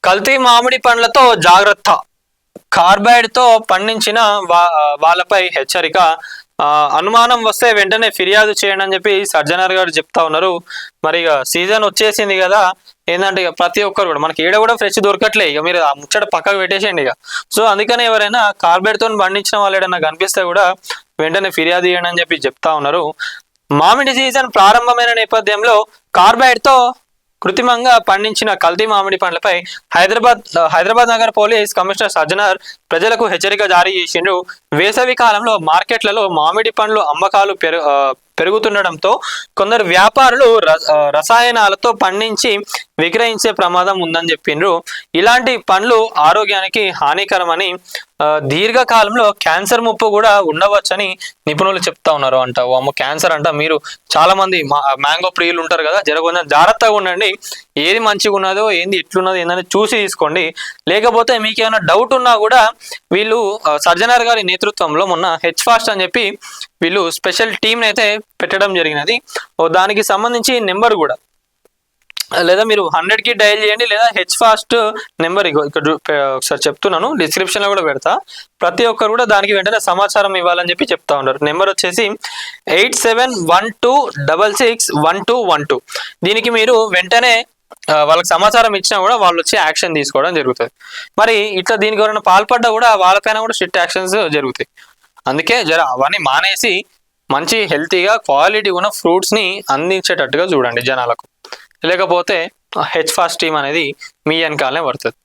కల్తీ మామిడి పండ్లతో జాగ్రత్త, కార్బైడ్ తో పండించిన వాళ్ళపై హెచ్చరిక, అనుమానం వస్తే వెంటనే ఫిర్యాదు చేయండి అని చెప్పి సజ్జనార్ గారు చెప్తా ఉన్నారు. మరి ఇక సీజన్ వచ్చేసింది కదా, ఏంటంటే ఇక ప్రతి ఒక్కరు కూడా మనకి ఏడ కూడా ఫ్రెష్ దొరకట్లే, ఇక మీరు ఆ ముచ్చట పక్కకు పెట్టేసేయండి ఇక. సో అందుకని ఎవరైనా కార్బైడ్ తో పండించిన వాళ్ళు ఏదైనా కనిపిస్తే కూడా వెంటనే ఫిర్యాదు చేయండి అని చెప్పి చెప్తా ఉన్నారు. మామిడి సీజన్ ప్రారంభమైన నేపథ్యంలో కార్బైడ్ తో కృత్రిమంగా పండించిన కల్తీ మామిడి పండ్లపై హైదరాబాద్ నగర పోలీస్ కమిషనర్ సజ్జనార్ ప్రజలకు హెచ్చరిక జారీ చేసిండ్రు. వేసవి కాలంలో మార్కెట్లలో మామిడి పండ్లు అమ్మకాలు పెరుగుతుండడంతో కొందరు వ్యాపారులు రసాయనాలతో పండించి విక్రయించే ప్రమాదం ఉందని చెప్పిండ్రు. ఇలాంటి పండ్లు ఆరోగ్యానికి హానికరమని, దీర్ఘకాలంలో క్యాన్సర్ ముప్పు కూడా ఉండవచ్చని నిపుణులు చెప్తా ఉన్నారు. అంట అమ్మ క్యాన్సర్ అంట. మీరు చాలా మంది మ్యాంగో ప్రియులు ఉంటారు కదా, కొంచెం జాగ్రత్తగా ఉండండి. ఏది మంచిగా ఉన్నదో ఏంది ఎట్లున్నదో ఏందని చూసి తీసుకోండి. లేకపోతే మీకు ఏమైనా డౌట్ ఉన్నా కూడా వీళ్ళు సజ్జనార్ గారి నేతృత్వంలో మొన్న హెచ్ ఫాస్ట్ అని చెప్పి వీళ్ళు స్పెషల్ టీంని అయితే పెట్టడం జరిగినది. దానికి సంబంధించి నెంబర్ కూడా, లేదా మీరు 100కి డయల్ చేయండి, లేదా హెచ్ ఫాస్ట్ నెంబర్ ఇక్కడ ఒకసారి చెప్తున్నాను, డిస్క్రిప్షన్ లో కూడా పెడతా. ప్రతి ఒక్కరు కూడా దానికి వెంటనే సమాచారం ఇవ్వాలని చెప్పి చెప్తా ఉన్నారు. నెంబర్ వచ్చేసి 8712661212. దీనికి మీరు వెంటనే వాళ్ళకి సమాచారం ఇచ్చినా కూడా వాళ్ళు వచ్చి యాక్షన్ తీసుకోవడం జరుగుతుంది. మరి ఇట్లా దీనికి ఎవరైనా పాల్పడ్డా కూడా వాళ్ళపైన కూడా స్ట్రిక్ట్ యాక్షన్స్ జరుగుతాయి. అందుకే అవన్నీ మానేసి మంచి హెల్తీగా క్వాలిటీ ఉన్న ఫ్రూట్స్ ని అందించేటట్టుగా చూడండి జనాలకు. లేకపోతే హెచ్ ఫాస్ట్ టీమ్ అనేది మీ వెనకాలనే పడుతుంది.